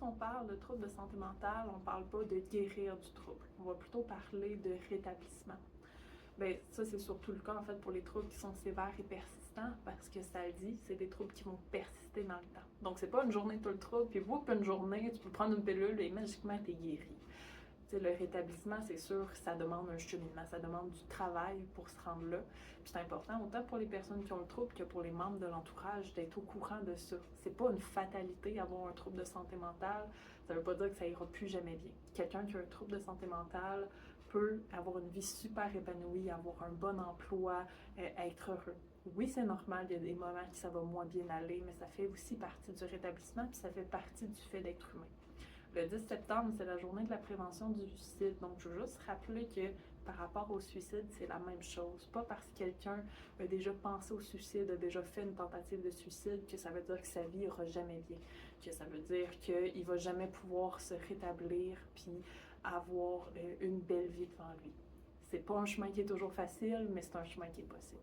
lorsqu'on parle de troubles de santé mentale, on ne parle pas de guérir du trouble. On va plutôt parler de rétablissement. Bien, ça, c'est surtout le cas, en fait, pour les troubles qui sont sévères et persistants, parce que ça le dit, c'est des troubles qui vont persister dans le temps. Donc, c'est pas une journée tout le trouble, puis une journée, tu peux prendre une pilule et magiquement, t'es guéri. T'sais, le rétablissement, c'est sûr, ça demande un cheminement, ça demande du travail pour se rendre là. Puis c'est important, autant pour les personnes qui ont le trouble que pour les membres de l'entourage, d'être au courant de ça. C'est pas une fatalité avoir un trouble de santé mentale, ça veut pas dire que ça ira plus jamais bien. Quelqu'un qui a un trouble de santé mentale peut avoir une vie super épanouie, avoir un bon emploi, être heureux. Oui, c'est normal, il y a des moments où ça va moins bien aller, mais ça fait aussi partie du rétablissement, puis ça fait partie du fait d'être humain. Le 10 septembre, c'est la journée de la prévention du suicide. Donc, je veux juste rappeler que par rapport au suicide, c'est la même chose. Pas parce que quelqu'un a déjà pensé au suicide, a déjà fait une tentative de suicide, que ça veut dire que sa vie n'ira jamais bien. Que ça veut dire qu'il ne va jamais pouvoir se rétablir puis avoir une belle vie devant lui. C'est pas un chemin qui est toujours facile, mais c'est un chemin qui est possible.